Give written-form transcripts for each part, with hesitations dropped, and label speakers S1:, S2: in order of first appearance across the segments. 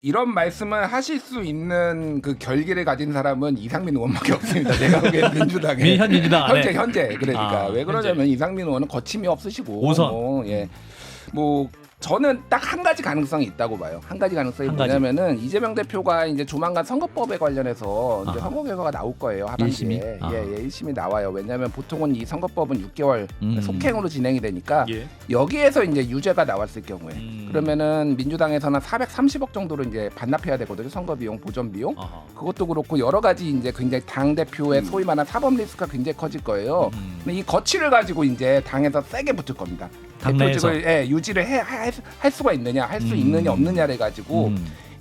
S1: 이런 말씀을 하실 수 있는 그 결기를 가진 사람은 이상민 의원밖에 없습니다. 내가 보기엔 민주당에
S2: 현 민주당 안에
S1: 현재 그러니까 왜 그러냐면 이상민 의원은 거침이 없으시고
S2: 5선.
S1: 저는 딱 한 가지 가능성이 있다고 봐요. 한 가지 가능성이 뭐냐면은 이재명 대표가 이제 조만간 선거법에 관련해서 이제 선거 결과가 나올 거예요. 하반기에.
S2: 1심이?
S1: 예, 1심이 나와요. 왜냐하면 보통은 이 선거법은 6개월 속행으로 진행이 되니까
S2: 예.
S1: 여기에서 이제 유죄가 나왔을 경우에 그러면은 민주당에서는 430억 정도를 이제 반납해야 되거든요. 선거 비용, 보전 비용. 그것도 그렇고 여러 가지 이제 굉장히 당 대표의 소위 말하는 사법 리스크가 굉장히 커질 거예요. 근데 이 거취를 가지고 이제 당에서 세게 붙을 겁니다.
S2: 당내에서
S1: 대표직을 유지를 할 수가 있느냐, 할 수 있느냐 없느냐를 가지고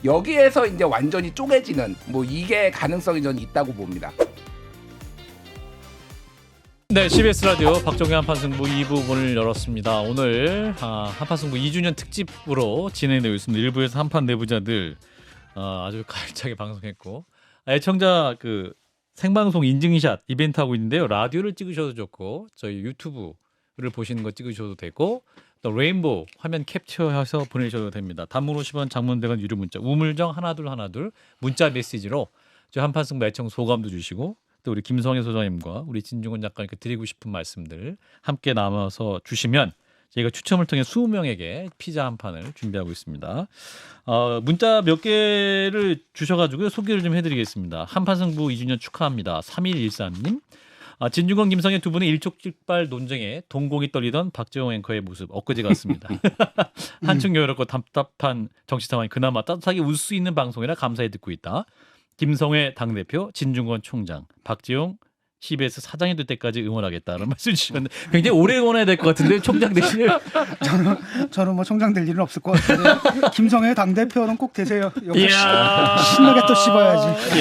S1: 여기에서 이제 완전히 쪼개지는 뭐 이게 가능성이 저는 있다고 봅니다.
S2: 네, CBS 라디오 박정희 한판승부 2부 문을 열었습니다. 오늘 한판승부 2주년 특집으로 진행되고 있습니다. 1부에서 한판 내부자들 아주 가열차게 방송했고 애청자 그 생방송 인증샷 이벤트 하고 있는데요. 라디오를 찍으셔도 좋고 저희 유튜브를 보시는 거 찍으셔도 되고 또 레인보우 화면 캡처해서 보내셔도 됩니다. 단문 50원, 장문 100원 유료 문자 우물정 1212 문자 메시지로 저희 한판승부 애청 소감도 주시고 또 우리 김성애 소장님과 우리 진중권 작가님께 드리고 싶은 말씀들 함께 나눠서 주시면 저희가 추첨을 통해 20명에게 피자 한 판을 준비하고 있습니다. 문자 몇 개를 주셔가지고 소개를 좀 해드리겠습니다. 한판승부 2주년 축하합니다. 3113님. 진중권, 김성애 두 분의 일촉즉발 논쟁에 동공이 떨리던 박재홍 앵커의 모습 엊그제 같습니다. 한층 여유롭고 답답한 정치 상황이 그나마 따뜻하게 웃을 수 있는 방송이라 감사히 듣고 있다. 김성애 당대표, 진중권 총장, 박재홍 CBS 사장이 될 때까지 응원하겠다는 말씀 주셨는데 굉장히 오래 응원해야 될 것 같은데 총장 되시네요.
S3: 저는 뭐 총장 될 일은 없을 것 같은데 김성애 당대표는 꼭 되세요. 여기 신나게 또 씹어야지.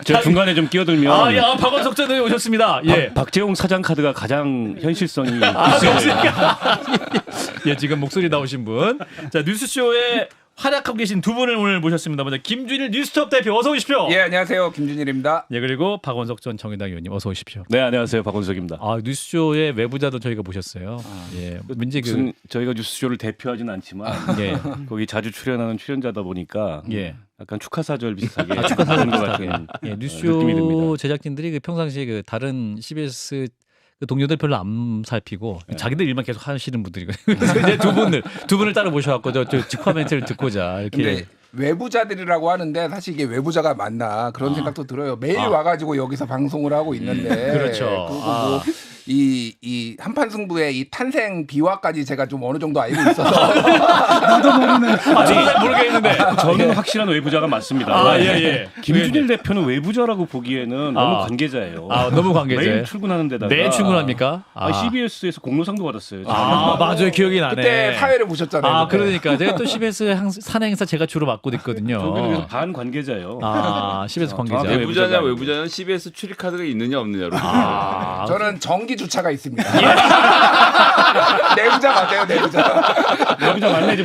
S4: 저 중간에 좀 끼어들면
S2: 박원석 전 의원 오셨습니다. 예.
S4: 박재홍 사장 카드가 가장 현실성이
S2: 그렇습니까? 예, 지금 목소리 나오신 분. 자, 뉴스쇼에 활약하고 계신 두 분을 오늘 모셨습니다. 먼저 김준일 뉴스톱 대표 어서 오십시오.
S1: 예, 안녕하세요. 김준일입니다.
S2: 예, 그리고 박원석 전 정의당 의원님 어서 오십시오.
S4: 네, 안녕하세요. 박원석입니다.
S2: 뉴스쇼의 외부자도 저희가 모셨어요. 예, 왠지
S4: 무슨 저희가 뉴스쇼를 대표하진 않지만
S2: 예.
S4: 거기 자주 출연하는 출연자다 보니까
S2: 예.
S4: 약간 축하사절 비슷하게
S2: 축하사절
S4: 하는 것 같은
S2: 예,
S4: 느낌이
S2: 뉴스쇼
S4: 듭니다.
S2: 제작진들이 그 평상시에 그 다른 CBS 그 동료들 별로 안 살피고 자기들 일만 계속 하시는 분들이거든요. 그래서 이제 두 분을 따로 모셔갖고 저 직화 멘트를 듣고자 이렇게.
S1: 근데 외부자들이라고 하는데 사실 이게 외부자가 맞나 그런 생각도 들어요. 매일 와가지고 여기서 방송을 하고 있는데
S2: 그렇죠.
S1: 그리고 뭐 이 한판 승부의 이 탄생 비화까지 제가 좀 어느 정도 알고 있어서
S3: 나도 모르는.
S2: 저도 잘 모르겠는데.
S4: 저는 확실한 외부자가 맞습니다.
S2: 예.
S4: 김준일 대표는 외부자라고 보기에는 너무 관계자예요.
S2: 너무 관계자예요.
S4: 매일 출근하는 데다가
S2: 매일 출근합니까?
S4: CBS에서 공로상도 받았어요.
S2: 맞아요. 기억이 나네.
S1: 그때 사회를 보셨잖아요. 그때.
S2: 그러니까 제가 또 CBS 사내 행사 제가 주로 맡고 있거든요.
S4: 저기는 그래서 반 관계자예요.
S2: CBS 관계자.
S5: 외부자냐 CBS 출입 카드가 있느냐 없느냐로.
S1: 저는 전기 주차가 있습니다. 내부자 맞아요, 내부자.
S4: 내부자 맞네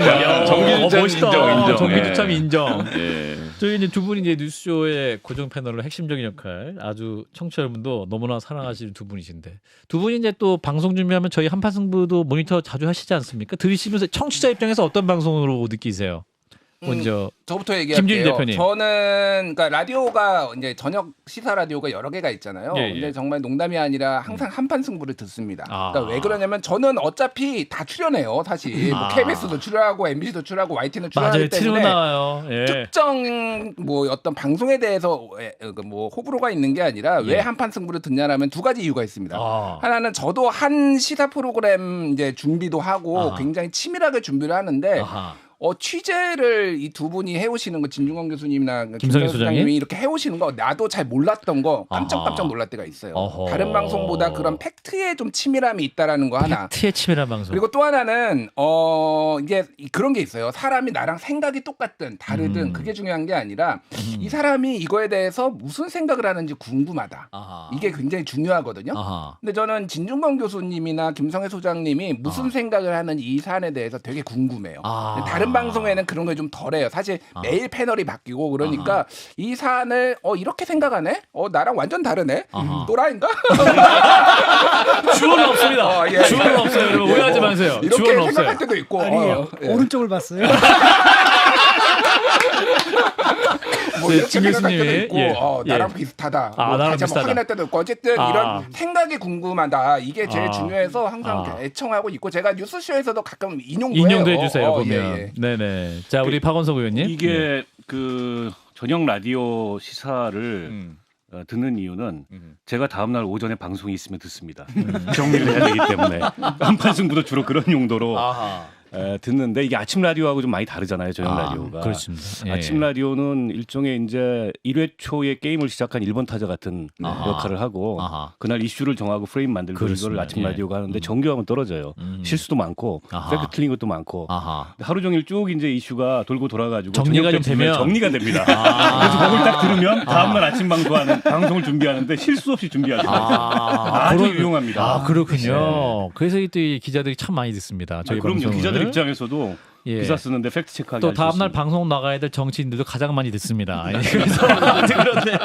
S4: 정말.
S5: 정기주차 인정.
S2: 정기주차 인정.
S5: 예.
S2: 저희 이제 두 분이 이제 뉴스쇼의 고정 패널로 핵심적인 역할, 아주 청취자 여러분도 너무나 사랑하시는 두 분이신데 두 분이 이제 또 방송 준비하면 저희 한판승부도 모니터 자주 하시지 않습니까? 들으시면서 청취자 입장에서 어떤 방송으로 느끼세요? 먼저
S1: 저부터
S2: 김준일
S1: 얘기할게요.
S2: 대표님.
S1: 저는 그러니까 라디오가 이제 저녁 시사 라디오가 여러 개가 있잖아요.
S2: 예.
S1: 근데 정말 농담이 아니라 항상 한판 승부를 듣습니다. 그러니까 왜 그러냐면 저는 어차피 다 출연해요. 사실 뭐 KBS도 출연하고 MBC도 출연하고 YT는 출연하기 때문에
S2: 나와요. 예.
S1: 특정 뭐 어떤 방송에 대해서 뭐 호불호가 있는 게 아니라 왜 한판 승부를 듣냐라면 두 가지 이유가 있습니다. 하나는 저도 한 시사 프로그램 이제 준비도 하고 굉장히 치밀하게 준비를 하는데 취재를 이 두 분이 해오시는 거 진중권 교수님이나 김성애 소장님이 이렇게 해오시는 거 나도 잘 몰랐던 거 깜짝 놀랄 때가 있어요. 다른 방송보다 그런 팩트에 좀 치밀함이 있다라는 거 하나.
S2: 팩트에 치밀한 방송.
S1: 그리고 또 하나는 이게 그런 게 있어요. 사람이 나랑 생각이 똑같든 다르든 그게 중요한 게 아니라 이 사람이 이거에 대해서 무슨 생각을 하는지 궁금하다. 이게 굉장히 중요하거든요. 근데 저는 진중권 교수님이나 김성애 소장님이 무슨 생각을 하는 이 사안에 대해서 되게 궁금해요. 다른 방송에는 그런 게 좀 덜해요. 사실 매일 패널이 바뀌고 그러니까 이 사안을 이렇게 생각하네? 나랑 완전 다르네? 또라이인가?
S2: 주어는 없습니다.
S1: 예.
S2: 주어는 없어요. 여러분 오해하지 마세요.
S1: 이렇게
S2: 주어는
S1: 생각할
S2: 없어요.
S1: 때도 있고.
S3: 아니
S1: 예.
S3: 오른쪽을 봤어요.
S1: 뭐
S2: 네,
S1: 이렇게
S2: 진
S1: 생각할 때도
S2: 교수님이,
S1: 있고
S2: 예.
S1: 나랑
S2: 예.
S1: 비슷하다.
S2: 나랑
S1: 다시 한번
S2: 비슷하다.
S1: 확인할 때도 있고 어쨌든 이런 생각이 궁금하다. 이게 제일
S2: 아.
S1: 중요해서 항상 애청하고 있고 제가 뉴스쇼에서도 가끔 인용도
S2: 인용도
S1: 해요.
S2: 해주세요. 보면.
S1: 예.
S2: 네네. 자 우리 박원석 의원님.
S4: 이게 그 저녁 라디오 시사를 듣는 이유는 제가 다음날 오전에 방송이 있으면 듣습니다. 정리를 해야 되기 때문에 한판승부도 주로 그런 용도로 듣는데 이게 아침 라디오하고 좀 많이 다르잖아요. 저녁 라디오가.
S2: 그렇습니다. 예.
S4: 아침 라디오는 일종의 이제 1회 초에 게임을 시작한 1번 타자 같은 역할을 하고 그날 이슈를 정하고 프레임 만들고
S2: 그렇습니다.
S4: 이걸 아침
S2: 예.
S4: 라디오가 하는데 정교하면 떨어져요. 실수도 많고 팩트 틀린 것도 많고 하루 종일 쭉 이제 이슈가 돌고 돌아가지고
S2: 정리가 좀 되면
S4: 정리가 됩니다. 그래서 그걸 딱 들으면 다음날 아침 방송을 준비하는데 실수 없이 유용합니다. 아주 유용합니다.
S2: 그렇군요. 그래서 또 이 기자들이 참 많이 듣습니다. 저희
S4: 그럼요.
S2: 방송을.
S4: 기자들 입장에서도
S2: 예.
S4: 기사 쓰는데 팩트 체크하기
S2: 또
S4: 아주
S2: 다음날
S4: 좋습니다.
S2: 방송 나가야 될 정치인들도 가장 많이 듣습니다. 그래서 아무튼 그런데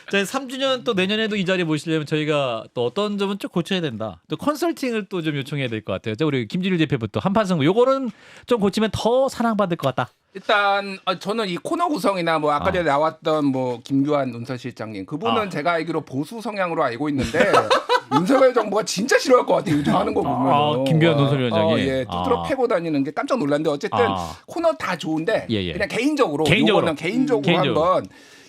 S2: 저희 3주년 또 내년에도 이 자리에 모시려면 저희가 또 어떤 점은 좀 고쳐야 된다. 또 컨설팅을 또 좀 요청해야 될 것 같아요. 자, 우리 김진일 대표부터 한판승부 요거는 좀 고치면 더 사랑받을 것 같다.
S1: 일단 저는 이 코너 구성이나 뭐 아까 전에 나왔던 뭐 김규환 논설실장님 그분은 제가 알기로 보수 성향으로 알고 있는데 윤석열 정부가 진짜 싫어할 것 같아요. 요즘 하는 거 보면.
S2: 김규환 논설위원장이.
S1: 예, 뚜드러 패고 다니는 게 깜짝 놀랐는데 어쨌든 코너 다 좋은데
S2: 예.
S1: 그냥 개인적으로
S2: 개인적으로.
S1: 요거는 개인적으로 한번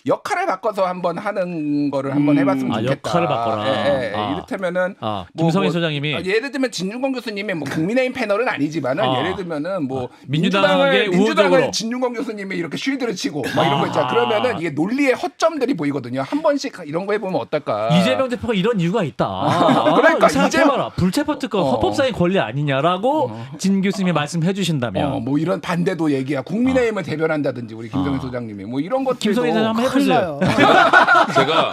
S1: 역할을 바꿔서 한번 하는 거를 한번 해봤으면 좋겠다.
S2: 역할을 바꿔라.
S1: 예. 이를테면은
S2: 김성희 소장님이
S1: 예를 들면 진중권 교수님의 뭐 국민의힘 패널은 아니지만은 예를 들면은 뭐
S2: 민주당의
S1: 민주당을
S2: 우호적으로.
S1: 진중권 교수님이 이렇게 쉴드를 치고 막 이런 거 있잖아. 그러면은 이게 논리의 허점들이 보이거든요. 한 번씩 이런 거 해보면 어떨까?
S2: 이재명 대표가 이런 이유가 있다.
S1: 그러니까
S2: 생각해봐라. 불체포특권 헌법상의 권리 아니냐라고 진 교수님이 말씀해 주신다면.
S1: 뭐 이런 반대도 얘기야. 국민의힘을 대변한다든지 우리 김성희 소장님이 뭐 이런 것들도
S2: 김성희 소장 한번 해보세요.
S5: 제가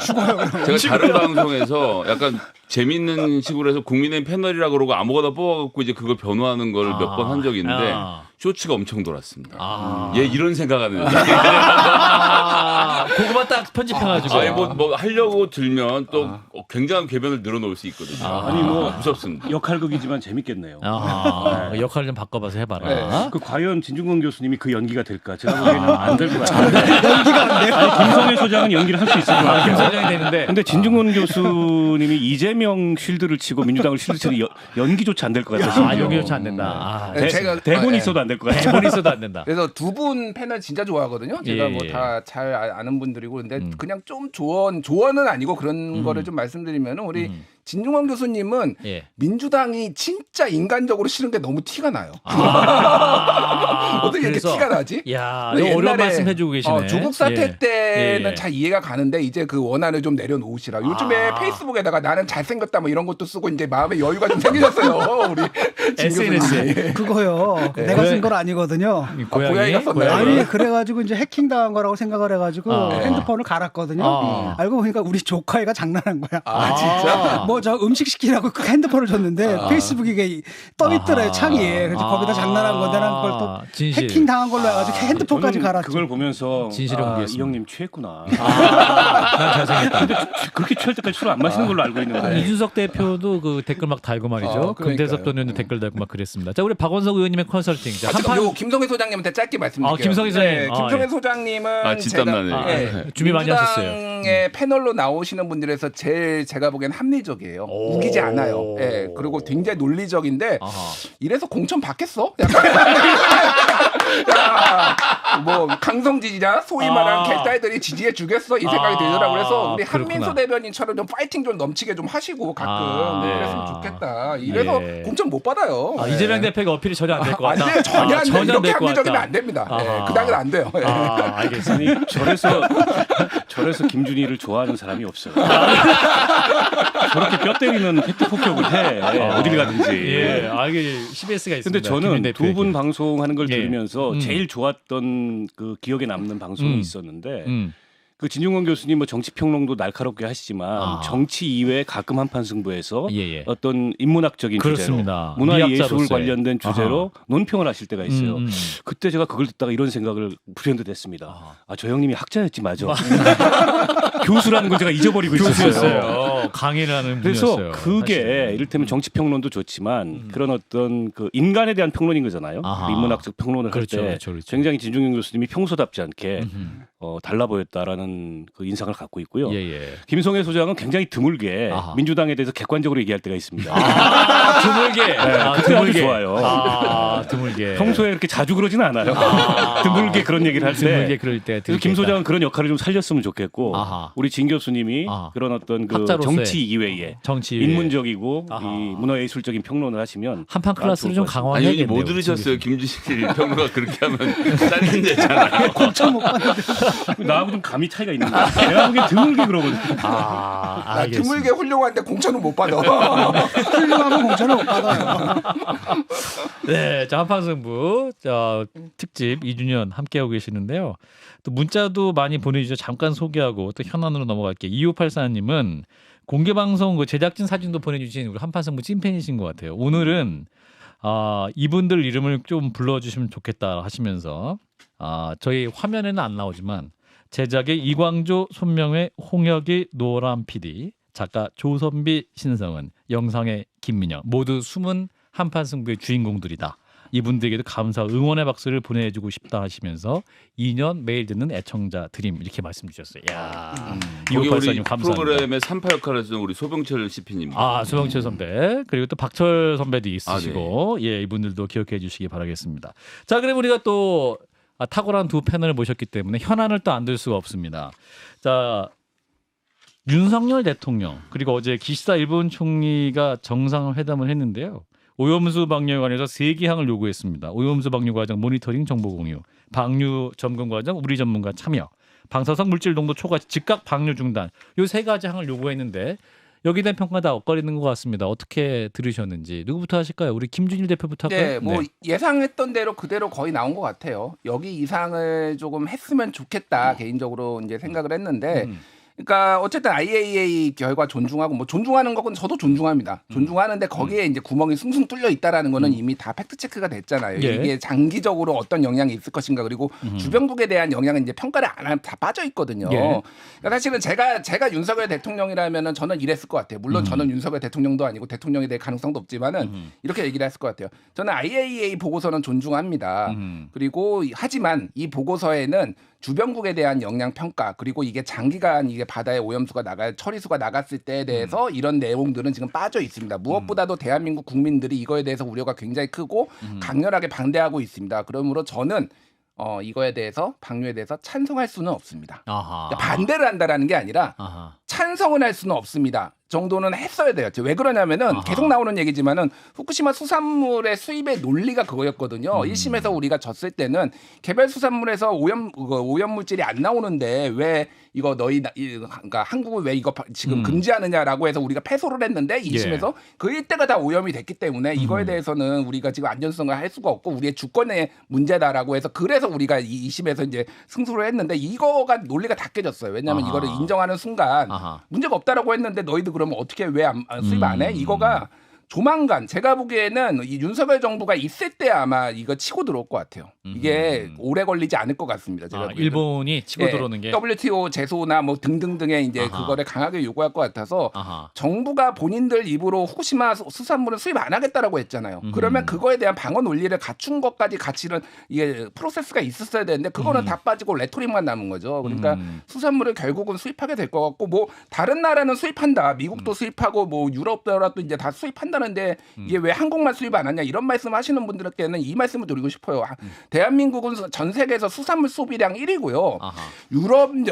S5: 다른 방송에서 약간 재밌는 식으로 해서 국민의힘 패널이라고 그러고 아무거나 뽑아갖고 이제 그걸 변호하는 걸 몇 번 한 적이 있는데 쇼츠가 엄청 돌았습니다. 얘 이런 생각하는
S2: 그거만 딱 편집해가지고.
S5: 뭐 하려고 들면 또 굉장한 궤변을 늘어놓을 수 있거든요.
S4: 아니 뭐
S5: 무섭습니다.
S4: 역할극이지만 재밌겠네요.
S2: 역할을 좀 바꿔봐서 해봐라.
S4: 그 과연 진중권 교수님이 그 연기가 될까? 제가 보기에는 안 될 것 같아요. 연기가 안 돼요? 아니 김성애 소장은 연기를 할 수 있을 것 같아요.
S2: 김소장이 되는데.
S4: 근데 진중권 교수님이 이재명 쉴드를 치고 민주당을 쉴드 치는 연기조차 안 될 것 같아요.
S2: 연기조차 안 된다.
S1: 제가
S4: 대본이 있어도 안 될 것 같아요.
S2: 대본이 있어도 안 된다.
S1: 그래서 두 분 패널 진짜 좋아하거든요. 제가
S2: 예,
S1: 뭐 다 잘 아는 분들이고 근데 그냥 좀 조언은 아니고 그런 거를 좀 말씀드리면 우리 진중권 교수님은 민주당이 진짜 인간적으로 싫은 게 너무 티가 나요. 어떻게 이렇게 티가 나지?
S2: 야, 어려운 말씀 해주고 계시네.
S1: 조국 사태 때는 잘 이해가 가는데 이제 그 원한을 좀 내려놓으시라. 요즘에 페이스북에다가 나는 잘생겼다 뭐 이런 것도 쓰고 이제 마음에 여유가 좀 생기셨어요. 우리
S2: SNS에.
S3: 그거요. 내가 쓴 건 아니거든요.
S1: 고양이가 썼나요?
S3: 아니 그래가지고 이제 해킹 당한 거라고 생각을 해가지고 핸드폰을 갈았거든요. 알고 보니까 우리 조카애가 장난한 거야.
S1: 진짜?
S3: 뭐 저 음식 시키라고 그 핸드폰을 줬는데 페이스북에 이게 떠 있더래요 창이에. 그래서 거기다 장난한 건데 난 그걸 또 해킹 당한 걸로 해가지고 핸드폰까지 갈았죠.
S4: 그걸 보면서
S2: 진실을 공개했습니다.
S4: 이 형님 취했구나.
S2: 난 잘생겼다.
S4: 근데 그렇게 취할 때까지 술 안 마시는 걸로 알고 있는데.
S2: 이준석 대표도 그 댓글 막 달고 말이죠. 금태섭 전 의원도 댓글 달고 막 그랬습니다. 자, 우리 박원석 의원님의 컨설팅. 자,
S1: 요 김성희 소장님한테 짧게 말씀드릴게요.
S2: 김성희 소장님.
S1: 김성희 소장님은
S5: 진땀나네.
S2: 준비 많이 하셨어요.
S1: 민주당의 패널로 나오시는 분들에서 제일 제가 보기엔 합리적이에요. 우기지 않아요. 예. 그리고 굉장히 논리적인데 이래서 공천 받겠어? 야, 뭐 강성 지지자 소위 말하는 개딸들이 지지해 주겠어 이 생각이 들더라고요. 그래서 우리 한민수 대변인처럼 좀 파이팅 좀 넘치게 좀 하시고 가끔 그랬으면 좋겠다. 이래서 공천 못 받아요.
S2: 이재명 대표가 어필이 전혀 안 될 것 같다.
S1: 안 돼, 전혀 안 돼. 이렇게
S2: 될 것
S1: 합리적이면
S2: 같다.
S1: 안 됩니다. 그 당은 안 돼요.
S2: 알겠습니다.
S4: 저래서 김준희를 좋아하는 사람이 없어요. 저렇게 뼈 때리는 팩트 폭격을 해. 어딜 가든지.
S2: 이게 CBS가 있습니다.
S4: 근데 저는 두 분 방송하는 걸
S2: 예.
S4: 들으면서 제일 좋았던 그 기억에 남는 방송이 있었는데 그 진중권 교수님 뭐 정치 평론도 날카롭게 하시지만 정치 이외에 가끔 한판 승부에서 어떤 인문학적인
S2: 그렇습니다.
S4: 주제로 문화예술 관련된 주제로 논평을 하실 때가 있어요. 그때 제가 그걸 듣다가 이런 생각을 불현듯 했습니다. 저 형님이 학자였지 맞아. 교수라는 걸 제가 잊어버리고 있었어요.
S2: 강의를 하는
S4: 그래서
S2: 분이었어요.
S4: 그게
S2: 사실은.
S4: 이를테면 정치 평론도 좋지만 그런 어떤 그 인간에 대한 평론인 거잖아요. 인문학적 평론을 할 때 굉장히 진중권 교수님이 평소답지 않게 달라 보였다라는 그 인상을 갖고 있고요. 김성애 소장은 굉장히 드물게 민주당에 대해서 객관적으로 얘기할 때가 있습니다.
S2: 드물게.
S4: 그때 아주 좋아요.
S2: 드물게.
S4: 평소에 이렇게 자주 그러지는 않아요. 드물게 그런 얘기를 할 때.
S2: 드물게 그럴 때.
S4: 그래서 김 소장은 그런 역할을 좀 살렸으면 좋겠고 우리 진 교수님이 그런 어떤 그 정치 이외에 인문적이고 이 문화예술적인 평론을 하시면
S2: 한판 클래스를 좀 강화해야겠네요.
S5: 못 들으셨어요. 김진실 평론가 그렇게 하면 잘린대잖아요.
S3: 공천 못 받는데.
S4: 나하고 좀 감이 차이가 있는 거야. 내가 보기엔 드물게 그러거든.
S1: 나 드물게 훌륭한데 공천은 못 받아.
S3: 훌륭하면 공천을 못 받아요.
S2: 네, 자 한판승부 특집 2주년 함께하고 계시는데요. 또 문자도 많이 보내주셔서 잠깐 소개하고 또 현안으로 넘어갈게요. 2584님은 공개방송 그 제작진 사진도 보내주신 우리 한판승부 찐팬이신 것 같아요. 오늘은 이분들 이름을 좀 불러주시면 좋겠다 하시면서 저희 화면에는 안 나오지만 제작의 이광조, 손명회, 홍혁이, 노람 PD, 작가 조선비, 신성은, 영상의 김민영 모두 숨은 한판승부의 주인공들이다. 이분들에게도 감사 응원의 박수를 보내주고 싶다 하시면서 2년 매일 듣는 애청자 드림 이렇게 말씀 주셨어요. 야,
S5: 거기 우리
S2: 감사합니다.
S5: 프로그램의 3파 역할을 해주는 우리 소병철 CP님.
S2: 소병철 선배 그리고 또 박철 선배도 있으시고 네. 이분들도 기억해 주시기 바라겠습니다. 자, 그럼 우리가 또 탁월한 두 패널을 모셨기 때문에 현안을 또 안 들 수가 없습니다. 자, 윤석열 대통령 그리고 어제 기시다 일본 총리가 정상회담을 했는데요. 오염수 방류에 관해서 3개항을 요구했습니다. 오염수 방류 과정 모니터링 정보 공유, 방류 점검 과정 우리 전문가 참여, 방사성 물질 농도 초과시 즉각 방류 중단 요 3가지 항을 요구했는데 여기에 대한 평가 다 엇갈리는 것 같습니다. 어떻게 들으셨는지 누구부터 하실까요? 우리 김준일 대표부터 할까요?
S1: 네, 예상했던 대로 그대로 거의 나온 것 같아요. 여기 이상을 조금 했으면 좋겠다 개인적으로 이제 생각을 했는데. 그러니까 어쨌든 IAEA 결과 존중하고 뭐 존중하는 건 저도 존중합니다. 존중하는데 거기에 이제 구멍이 숭숭 뚫려 있다라는 거는 이미 다 팩트 체크가 됐잖아요. 이게 장기적으로 어떤 영향이 있을 것인가 그리고 주변국에 대한 영향은 이제 평가를 안 하면 다 빠져 있거든요. 그러니까 사실은 제가 윤석열 대통령이라면은 저는 이랬을 것 같아요. 물론 저는 윤석열 대통령도 아니고 대통령이 될 가능성도 없지만은 이렇게 얘기를 했을 것 같아요. 저는 IAEA 보고서는 존중합니다. 그리고 하지만 이 보고서에는 주변국에 대한 영향 평가 그리고 이게 장기간 이게 바다에 오염수가 처리수가 나갔을 때에 대해서 이런 내용들은 지금 빠져 있습니다. 무엇보다도 대한민국 국민들이 이거에 대해서 우려가 굉장히 크고 강렬하게 반대하고 있습니다. 그러므로 저는 이거에 대해서 방류에 대해서 찬성할 수는 없습니다. 그러니까 반대를 한다라는 게 아니라 찬성은 할 수는 없습니다. 정도는 했어야 돼요. 왜 그러냐면은 계속 나오는 얘기지만은 후쿠시마 수산물의 수입의 논리가 그거였거든요. 1심에서 우리가 졌을 때는 개별 수산물에서 오염 물질이 안 나오는데 왜 이거 그러니까 한국은 왜 이거 지금 금지하느냐라고 해서 우리가 패소를 했는데 2심에서 그 일대가 다 오염이 됐기 때문에 이거에 대해서는 우리가 지금 안전성을 할 수가 없고 우리의 주권의 문제다라고 해서 그래서 우리가 2심에서 이제 승소를 했는데 이거가 논리가 다 깨졌어요. 왜냐하면 이거를 인정하는 순간 문제가 없다라고 했는데 너희들 그러면 어떻게 왜 수입 안 해? 이거가 조만간 제가 보기에는 이 윤석열 정부가 있을 때 아마 이거 치고 들어올 것 같아요. 이게 오래 걸리지 않을 것 같습니다. 제가 보기에는.
S2: 일본이 치고 들어오는 게
S1: WTO 제소나 뭐 등등등의 이제 그거를 강하게 요구할 것 같아서 정부가 본인들 입으로 후쿠시마 수산물은 수입 안 하겠다라고 했잖아요. 그러면 그거에 대한 방어 논리를 갖춘 것까지 가치는 이게 프로세스가 있었어야 되는데 그거는 다 빠지고 레토릭만 남은 거죠. 그러니까 수산물을 결국은 수입하게 될 것 같고 뭐 다른 나라는 수입한다. 미국도 수입하고 뭐 유럽도 이제 다 수입한다. 한다는데 이게 왜 한국만 수입 안 하냐 이런 말씀하시는 분들께는 이 말씀을 드리고 싶어요. 대한민국은 전 세계에서 수산물 소비량 1위고요.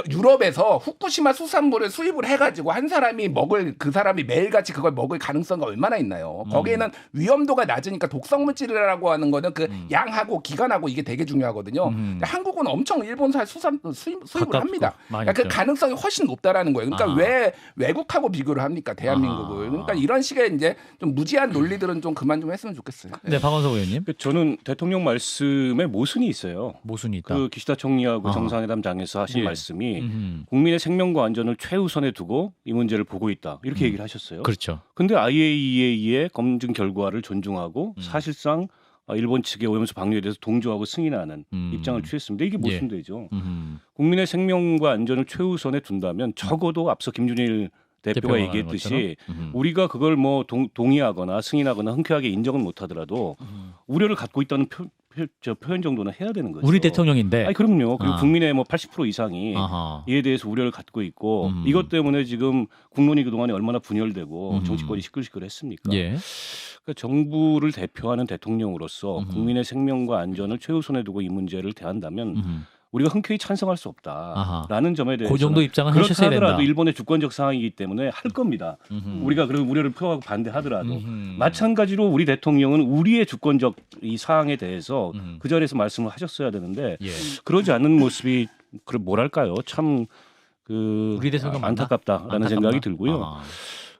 S1: 유럽에서 후쿠시마 수산물을 수입을 해가지고 한 사람이 그 사람이 매일같이 그걸 먹을 가능성이 얼마나 있나요? 거기에는 위험도가 낮으니까 독성물질이라고 하는 거는 그 양하고 기간하고 이게 되게 중요하거든요. 한국은 엄청 일본산 수입을 합니다. 그러니까 그 가능성이 훨씬 높다라는 거예요. 그러니까 왜 외국하고 비교를 합니까? 대한민국을. 그러니까 이런 식의 이제 좀 이런 무지한 논리들은 좀 그만 좀 했으면 좋겠어요.
S2: 네, 박원석 의원님.
S4: 저는 대통령 말씀에 모순이 있어요.
S2: 모순이 있다.
S4: 그 기시다 총리하고 정상회담장에서 하신 말씀이 국민의 생명과 안전을 최우선에 두고 이 문제를 보고 있다. 이렇게 얘기를 하셨어요.
S2: 그렇죠.
S4: 근데 IAEA의 검증 결과를 존중하고 사실상 일본 측의 오염수 방류에 대해서 동조하고 승인하는 입장을 취했습니다. 이게 모순되죠. 국민의 생명과 안전을 최우선에 둔다면 적어도 앞서 김준일 대표가 얘기했듯이 우리가 그걸 뭐 동의하거나 승인하거나 흔쾌하게 인정은 못하더라도 우려를 갖고 있다는 표현 정도는 해야 되는 거죠.
S2: 우리 대통령인데.
S4: 아니 그럼요. 그리고 국민의 뭐 80% 이상이 이에 대해서 우려를 갖고 있고 이것 때문에 지금 국론이 그동안에 얼마나 분열되고 정치권이 시끌시끌했습니까?
S2: 예.
S4: 그러니까 정부를 대표하는 대통령으로서 국민의 생명과 안전을 최우선에 두고 이 문제를 대한다면 우리가 흔쾌히 찬성할 수 없다라는 점에 대해서
S2: 그 정도 입장은
S4: 그렇다
S2: 하셨어야
S4: 하더라도
S2: 된다.
S4: 일본의 주권적 상황이기 때문에 할 겁니다. 우리가 그런 우려를 표하고 반대하더라도 마찬가지로 우리 대통령은 우리의 주권적 이 사항에 대해서 그 자리에서 말씀을 하셨어야 되는데 그러지 않는 모습이 뭐랄까요? 참
S2: 우리 대통령
S4: 안타깝다라는 생각이 들고요.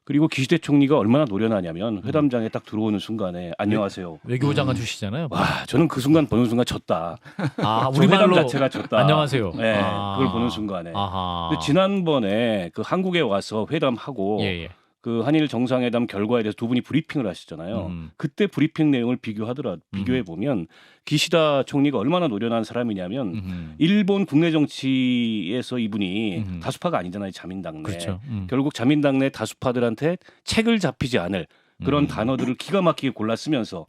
S4: 그리고 기시대 총리가 얼마나 노련하냐면 회담장에 딱 들어오는 순간에 안녕하세요.
S2: 외교부 장관 출시잖아요.
S4: 와, 저는 그 순간 보는 순간 졌다.
S2: 우리
S4: 회담
S2: 말로
S4: 자체가 졌다.
S2: 안녕하세요.
S4: 네, 그걸 보는 순간에. 근데 지난번에 그 한국에 와서 회담하고 그 한일 정상회담 결과에 대해서 두 분이 브리핑을 하시잖아요. 그때 브리핑 내용을 비교해 보면 기시다 총리가 얼마나 노련한 사람이냐면 일본 국내 정치에서 이분이 다수파가 아니잖아요. 자민당 내.
S2: 그렇죠.
S4: 결국 자민당 내 다수파들한테 책을 잡히지 않을 그런 단어들을 기가 막히게 골라 쓰면서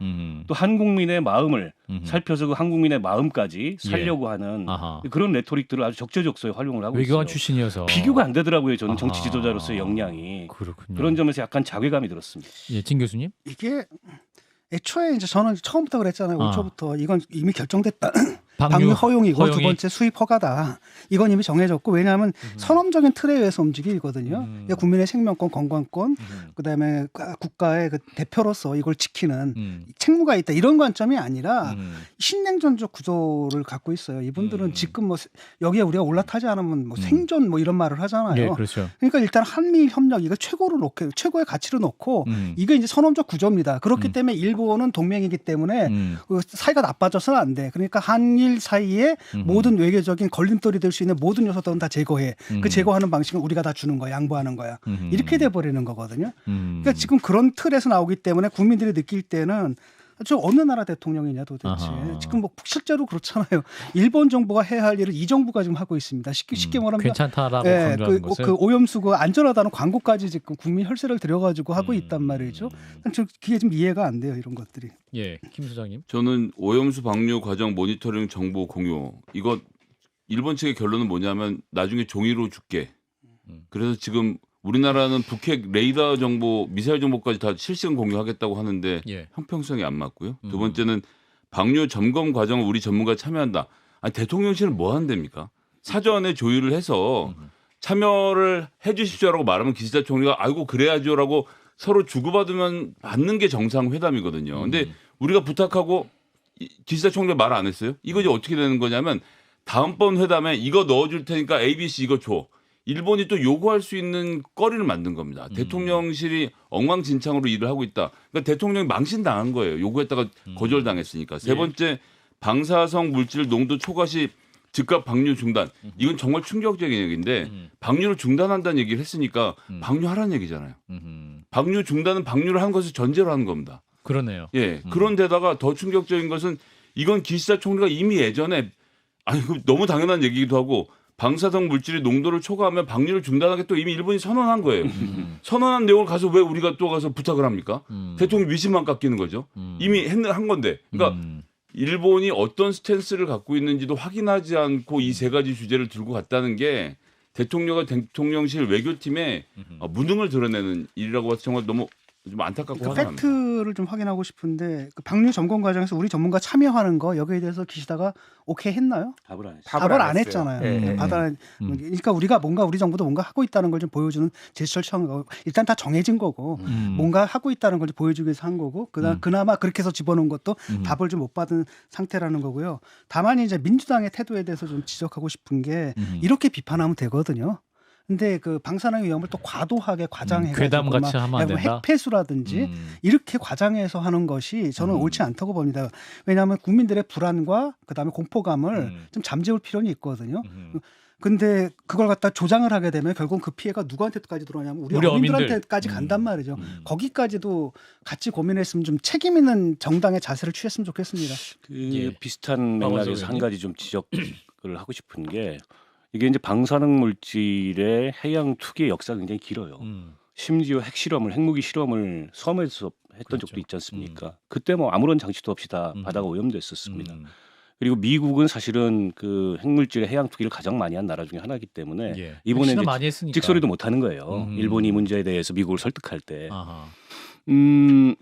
S4: 또 한국민의 마음을 살펴서 그 한국민의 마음까지 살려고 하는 그런 레토릭들을 아주 적재적소에 활용을 하고
S2: 외교관
S4: 있어요.
S2: 출신이어서
S4: 비교가 안 되더라고요. 저는 정치 지도자로서의 역량이.
S2: 그렇군요.
S4: 그런 점에서 약간 자괴감이 들었습니다.
S2: 예, 진 교수님.
S3: 이게 애초에 이제 저는 처음부터 그랬잖아요. 5초부터 이건 이미 결정됐다.
S2: 방류
S3: 허용이고 두 번째 수입 허가다. 이건 이미 정해졌고 왜냐하면 선언적인 틀에 의해서 움직이거든요. 국민의 생명권, 건강권, 그다음에 국가의 그 대표로서 이걸 지키는 책무가 있다. 이런 관점이 아니라 신냉전적 구조를 갖고 있어요. 이분들은 지금 뭐 여기에 우리가 올라타지 않으면 뭐 생존 뭐 이런 말을 하잖아요.
S2: 예, 그렇죠.
S3: 그러니까 일단 한미일 협력 이거 최고의 가치로 놓고 이게 이제 선언적 구조입니다. 그렇기 때문에 일본은 동맹이기 때문에 그 사이가 나빠져서는 안 돼. 그러니까 한일 사이에 모든 외교적인 걸림돌이 될 수 있는 모든 요소들은 다 제거해. 그 제거하는 방식은 우리가 다 주는 거야. 양보하는 거야. 이렇게 돼버리는 거거든요. 그러니까 지금 그런 틀에서 나오기 때문에 국민들이 느낄 때는 저 어느 나라 대통령이냐 도대체. 지금 뭐 실제로 그렇잖아요. 일본 정부가 해야 할 일을 이 정부가 지금 하고 있습니다. 쉽게 말하면
S2: 괜찮다라고 강조하는 것을.
S3: 그 오염수가 안전하다는 광고까지 지금 국민 혈세를 들여가지고 하고 있단 말이죠. 그게 좀 이해가 안 돼요. 이런 것들이.
S2: 예, 김 소장님.
S5: 저는 오염수 방류 과정 모니터링 정보 공유 이거 일본 측의 결론은 뭐냐면 나중에 종이로 줄게. 그래서 지금 우리나라는 북핵 레이더 정보, 미사일 정보까지 다 실시간 공유하겠다고 하는데 형평성이 안 맞고요. 두 번째는 방류 점검 과정을 우리 전문가 참여한다. 아니 대통령실은 뭐 한답니까? 사전에 조율을 해서 참여를 해 주십시오라고 말하면 기시다 총리가 아이고 그래야죠라고 서로 주고받으면 받는 게 정상회담이거든요. 근데 우리가 부탁하고 기시다 총리가 말 안 했어요. 이거 이제 어떻게 되는 거냐면 다음번 회담에 이거 넣어줄 테니까 ABC 이거 줘. 일본이 또 요구할 수 있는 거리를 만든 겁니다. 대통령실이 엉망진창으로 일을 하고 있다. 그러니까 대통령이 망신당한 거예요. 요구했다가 거절당했으니까. 세 번째, 방사성 물질 농도 초과 시 즉각 방류 중단. 이건 정말 충격적인 얘기인데 방류를 중단한다는 얘기를 했으니까 방류하라는 얘기잖아요. 방류 중단은 방류를 한 것을 전제로 하는 겁니다.
S2: 그러네요.
S5: 예. 그런데다가 더 충격적인 것은 이건 기시다 총리가 이미 예전에 너무 당연한 얘기기도 하고 방사성 물질의 농도를 초과하면 방류를 중단하겠다고 이미 일본이 선언한 거예요. 선언한 내용을 가서 왜 우리가 또 가서 부탁을 합니까? 대통령 위신만 깎이는 거죠. 이미 한 건데. 그러니까 일본이 어떤 스탠스를 갖고 있는지도 확인하지 않고 이 세 가지 주제를 들고 갔다는 게 대통령실 외교팀의 무능을 드러내는 일이라고 봐서 정말 너무 좀 안타깝고 화가 납니다.
S3: 팩트를 좀 확인하고 싶은데 그 방류 점검 과정에서 우리 전문가 참여하는 거 여기에 대해서 기시다가 오케이 했나요?
S4: 답을 안 했어요.
S3: 답을 안 했잖아요. 그러니까 우리가 뭔가 우리 정부도 뭔가 하고 있다는 걸 좀 보여주는 제스처를 일단 다 정해진 거고 뭔가 하고 있다는 걸 좀 보여주기 위해서 한 거고 그나마 그렇게 해서 집어넣은 것도 답을 좀 못 받은 상태라는 거고요. 다만 이제 민주당의 태도에 대해서 좀 지적하고 싶은 게 이렇게 비판하면 되거든요. 근데 그 방사능 위험을 또 과도하게 과장해가지고
S2: 괴담같이 하면 안 된다.
S3: 핵폐수라든지 이렇게 과장해서 하는 것이 저는 옳지 않다고 봅니다. 왜냐하면 국민들의 불안과 그다음에 공포감을 좀 잠재울 필요는 있거든요. 근데 그걸 갖다 조장을 하게 되면 결국 그 피해가 누구한테까지 들어오냐면 우리 어민들한테까지 간단 말이죠. 거기까지도 같이 고민했으면 좀 책임 있는 정당의 자세를 취했으면 좋겠습니다.
S4: 비슷한 맥락에서 한 가지 좀 지적을 하고 싶은 게 이게 이제 방사능 물질의 해양 투기의 역사가 굉장히 길어요. 심지어 핵무기 실험을 섬에서 했던 적도 있지 않습니까? 그때 뭐 아무런 장치도 없이 다 바다가 오염됐었습니다. 그리고 미국은 사실은 그 핵물질의 해양 투기를 가장 많이 한 나라 중에 하나이기 때문에 이번에 이제
S2: 많이 했으니까.
S4: 찍소리도 못 하는 거예요. 일본이 이 문제에 대해서 미국을 설득할 때.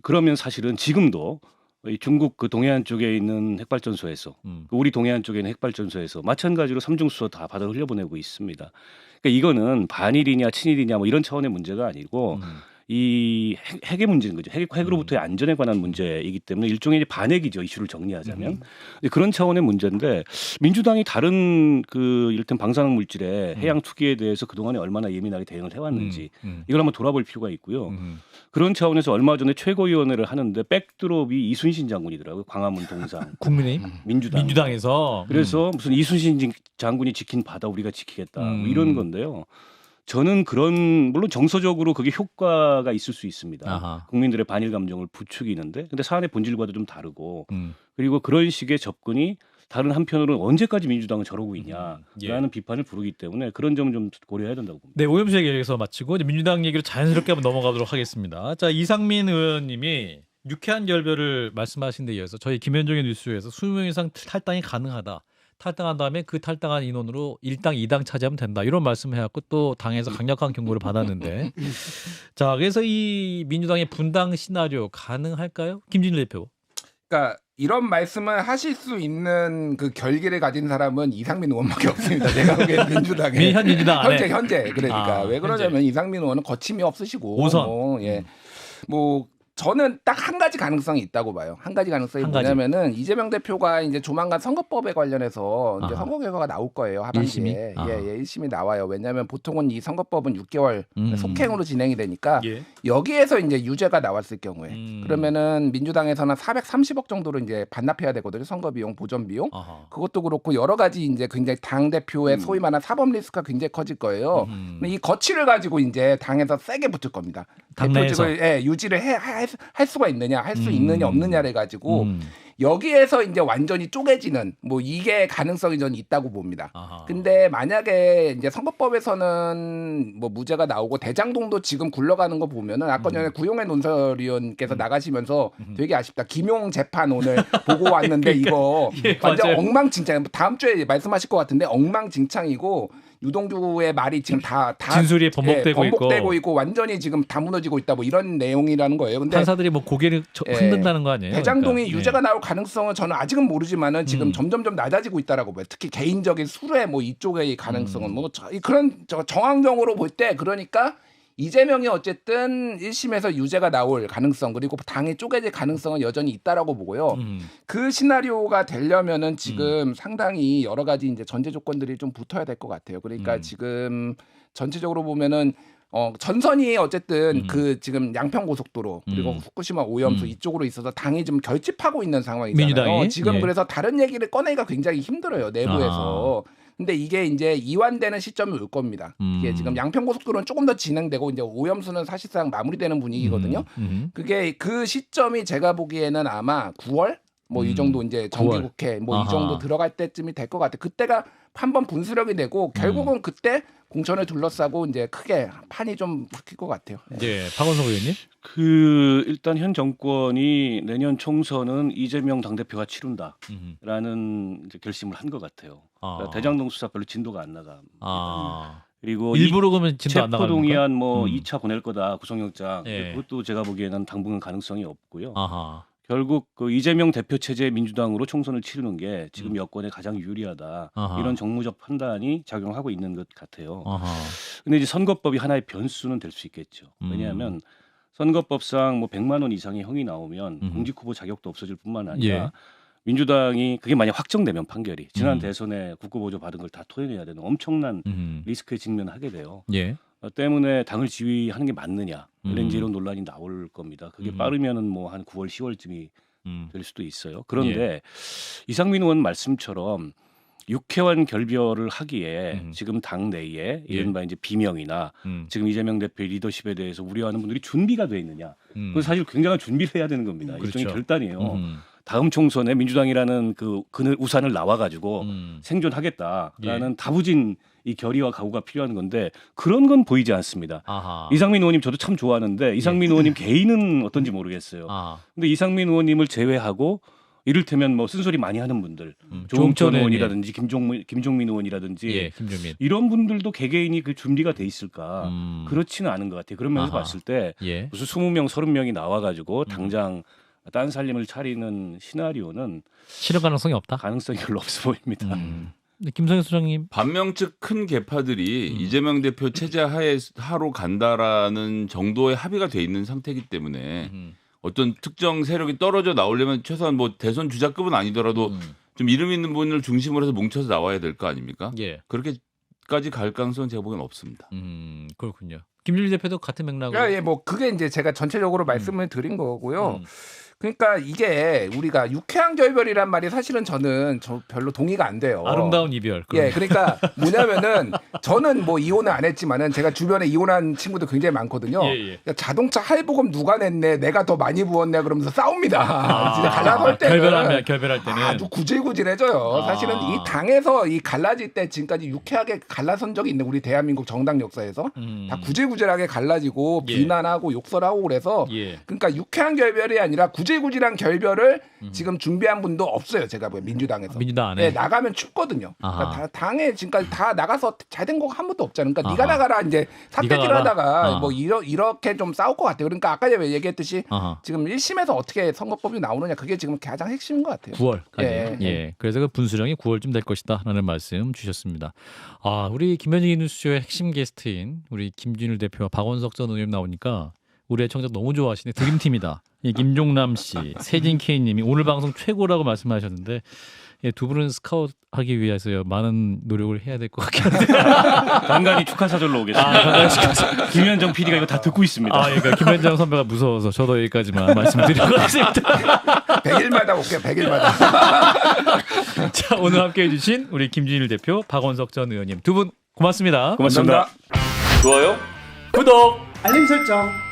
S4: 그러면 사실은 지금도 이 중국 그 동해안 쪽에 있는 핵발전소에서 우리 동해안 쪽에 있는 핵발전소에서 마찬가지로 삼중수소 다 바다로 흘려보내고 있습니다. 그러니까 이거는 반일이냐 친일이냐 뭐 이런 차원의 문제가 아니고 이 핵의 문제인 거죠. 핵으로부터의 안전에 관한 문제이기 때문에 일종의 반핵이죠. 이슈를 정리하자면 그런 차원의 문제인데 민주당이 다른 그 이를테면 방사능 물질의 해양 투기에 대해서 그동안에 얼마나 예민하게 대응을 해왔는지 이걸 한번 돌아볼 필요가 있고요. 그런 차원에서 얼마 전에 최고위원회를 하는데 백드롭이 이순신 장군이더라고요. 광화문 동상.
S2: 국민의힘? 민주당에서.
S4: 그래서 무슨 이순신 장군이 지킨 바다 우리가 지키겠다 뭐 이런 건데요. 저는 물론 정서적으로 그게 효과가 있을 수 있습니다.
S2: 아하.
S4: 국민들의 반일 감정을 부추기는데 근데 사안의 본질과도 좀 다르고 그리고 그런 식의 접근이 다른 한편으로는 언제까지 민주당은 저러고 있냐라는 비판을 부르기 때문에 그런 점은 좀 고려해야 된다고 봅니다.
S2: 네, 오염수 얘기에서 마치고 이제 민주당 얘기로 자연스럽게 한번 넘어가도록 하겠습니다. 자, 이상민 의원님이 유쾌한 결별을 말씀하신 데 이어서 저희 김현정의 뉴스에서 20명 이상 탈당이 가능하다. 탈당한 다음에 그 탈당한 인원으로 1당, 2당 차지하면 된다. 이런 말씀을 해갖고 또 당에서 강력한 경고를 받았는데 자, 그래서 이 민주당의 분당 시나리오 가능할까요? 김진일 대표.
S1: 그러니까 이런 말씀을 하실 수 있는 그 결기를 가진 사람은 이상민 의원밖에 없습니다. 제가 보기엔 민주당에
S2: 현 민주당 안에
S1: 현재 그러니까 왜 그러냐면 이상민 의원은 거침이 없으시고
S2: 5선.
S1: 뭐 저는 딱 한 가지 가능성이 있다고 봐요. 한 가지 가능성이 뭐냐면은 이재명 대표가 이제 조만간 선거법에 관련해서 이제 선거 결과가 나올 거예요. 하반기에. 1심이 나와요. 왜냐하면 보통은 이 선거법은 6개월 속행으로 진행이 되니까 여기에서 이제 유죄가 나왔을 경우에 그러면은 민주당에서는 430억 정도로 이제 반납해야 되거든요. 선거 비용, 보전 비용. 그것도 그렇고 여러 가지 이제 굉장히 당 대표의 소위 말하는 사법 리스크가 굉장히 커질 거예요. 이 거취를 가지고 이제 당에서 세게 붙을 겁니다. 대표직을 유지를 할 수가 있느냐, 할 수 있느냐 없느냐를 가지고 여기에서 이제 완전히 쪼개지는 뭐 이게 가능성이 저는 있다고 봅니다. 근데 만약에 이제 선거법에서는 뭐 무죄가 나오고 대장동도 지금 굴러가는 거 보면은 아까 전에 구용의 논설위원께서 나가시면서 되게 아쉽다. 김용 재판 오늘 보고 왔는데 이거 완전 엉망진창. 다음 주에 말씀하실 것 같은데 엉망진창이고. 유동규의 말이 지금 다
S2: 진술이 번복되고
S1: 있고 완전히 지금 다 무너지고 있다 뭐 이런 내용이라는 거예요. 근데
S2: 판사들이 뭐 고개를 흔든다는 거 아니에요?
S1: 대장동이
S2: 그러니까.
S1: 유죄가 나올 가능성은 저는 아직은 모르지만은 지금 점점점 낮아지고 있다라고 봐요. 특히 개인적인 수뢰 뭐 이쪽의 가능성은 뭐 그런 정황적으로 볼 때 그러니까 이재명이 어쨌든 1심에서 유죄가 나올 가능성 그리고 당이 쪼개질 가능성은 여전히 있다라고 보고요. 그 시나리오가 되려면은 지금 상당히 여러 가지 이제 전제 조건들이 좀 붙어야 될 것 같아요. 그러니까 지금 전체적으로 보면은 전선이 어쨌든 그 지금 양평고속도로 그리고 후쿠시마 오염수 이쪽으로 있어서 당이 좀 결집하고 있는 상황이잖아요.
S2: 민주당이?
S1: 지금 그래서 다른 얘기를 꺼내기가 굉장히 힘들어요. 내부에서. 근데 이게 이제 이완되는 시점이 올 겁니다. 이게 지금 양평고속도로는 조금 더 진행되고 이제 오염수는 사실상 마무리되는 분위기거든요. 그게 그 시점이 제가 보기에는 아마 9월 뭐 이 정도 이제 정기국회 뭐 이 정도 들어갈 때쯤이 될 것 같아요. 그때가 한번 분수령이 되고 결국은 그때 공천을 둘러싸고 이제 크게 판이 좀 바뀔 것 같아요.
S2: 네, 박원석 의원님.
S4: 일단 현 정권이 내년 총선은 이재명 당대표가 치른다라는 이제 결심을 한 것 같아요. 그러니까 대장동 수사 별로 진도가 안 나갑니다. 그리고
S2: 일부러 그러면 진도 안 나갑니까?
S4: 체포동의안 뭐 2차 보낼 거다 구속영장 그것도 제가 보기에는 당분간 가능성이 없고요. 결국 그 이재명 대표 체제의 민주당으로 총선을 치르는 게 지금 여권에 가장 유리하다. 이런 정무적 판단이 작용하고 있는 것 같아요. 근데 이제 선거법이 하나의 변수는 될 수 있겠죠. 왜냐하면 선거법상 뭐 100만 원 이상의 형이 나오면 공직후보 자격도 없어질 뿐만 아니라 민주당이 그게 만약 확정되면 판결이 지난 대선에 국고보조 받은 걸 다 토해내야 되는 엄청난 리스크에 직면하게 돼요.
S2: 예.
S4: 때문에 당을 지휘하는 게 맞느냐 이런 논란이 나올 겁니다. 그게 빠르면은 뭐 한 9월, 10월쯤이 될 수도 있어요. 그런데 이상민 의원 말씀처럼 육회원 결별을 하기에 지금 당 내에 이른바 이제 비명이나 지금 이재명 대표의 리더십에 대해서 우려하는 분들이 준비가 돼 있느냐? 그건 사실 굉장한 준비를 해야 되는 겁니다.
S2: 그렇죠.
S4: 일종의 결단이에요. 다음 총선에 민주당이라는 그 우산을 나와가지고 생존하겠다라는 다부진 이 결의와 각오가 필요한 건데 그런 건 보이지 않습니다.
S2: 아하.
S4: 이상민 의원님 저도 참 좋아하는데 이상민 의원님 개인은 어떤지 모르겠어요. 근데 이상민 의원님을 제외하고 이를테면 뭐 쓴소리 많이 하는 분들, 조홍천 의원이라든지 김종민 의원이라든지
S2: 김종민.
S4: 이런 분들도 개개인이 그 준비가 돼 있을까? 그렇지는 않은 것 같아요. 그런 면에서 봤을 때 무슨 20명, 30명이 나와가지고 당장 딴 살림을 차리는 시나리오는
S2: 실현 가능성이 없다.
S4: 가능성이 별로 없어 보입니다.
S2: 김성현 소장님.
S5: 반명측 큰 개파들이 이재명 대표 체제 하로 간다라는 정도의 합의가 돼 있는 상태이기 때문에 어떤 특정 세력이 떨어져 나오려면 최소한 뭐 대선 주자급은 아니더라도 좀 이름 있는 분을 중심으로 해서 뭉쳐서 나와야 될 거 아닙니까?
S2: 예.
S5: 그렇게까지 갈 가능성은 제가 보기엔 없습니다.
S2: 그렇군요. 김준일 대표도 같은 맥락으로.
S1: 예, 뭐 그게 이제 제가 전체적으로 말씀을 드린 거고요. 그러니까 이게 우리가 유쾌한 결별이란 말이 사실은 저는 별로 동의가 안 돼요.
S2: 아름다운 이별.
S1: 예, 그러니까 뭐냐면은 저는 뭐 이혼을 안 했지만은 제가 주변에 이혼한 친구들 굉장히 많거든요. 그러니까 자동차 할부금 누가 냈네, 내가 더 많이 부었네 그러면서 싸웁니다. 진짜 갈라설 때는
S2: 결별할 때는
S1: 아주 구질구질해져요. 사실은 이 당에서 이 갈라질 때 지금까지 유쾌하게 갈라선 적이 있는 우리 대한민국 정당 역사에서 다 구질구질하게 갈라지고 비난하고 욕설하고 그래서 그러니까 유쾌한 결별이 아니라 구질구질한 결별을 지금 준비한 분도 없어요. 제가 보기엔 민주당에서.
S2: 민주당 안에.
S1: 네, 나가면 춥거든요. 그러니까 당에 지금까지 다 나가서 잘 된 거 한 번도 없잖아요. 그러니까 네가 나가라 이제 사태질 하다가 뭐 이렇게 좀 싸울 것 같아요. 그러니까 아까 제가 얘기했듯이 지금 1심에서 어떻게 선거법이 나오느냐 그게 지금 가장 핵심인 것 같아요.
S2: 9월까지. 예. 그래서 그 분수령이 9월쯤 될 것이다라는 말씀 주셨습니다. 우리 김현희 뉴스쇼의 핵심 게스트인 우리 김준일 대표와 박원석 전 의원 나오니까 우리 애청자 너무 좋아하시네. 드림팀이다. 김종남 씨, 세진 K님이 오늘 방송 최고라고 말씀하셨는데 두 분은 스카웃하기 위해서요 많은 노력을 해야 될 것 같긴 한데
S4: 간간히 축하사절로 오겠습니다. 김현정 PD가 이거 다 듣고 있습니다.
S2: 그러니까 김현정 선배가 무서워서 저도 여기까지만 말씀드리고 가겠습니다.
S1: 100일마다 올게요. 100일마다.
S2: 자, 오늘 함께해 주신 우리 김준일 대표, 박원석 전 의원님 두 분 고맙습니다.
S4: 고맙습니다.
S5: 좋아요.
S2: 구독.
S3: 알림 설정.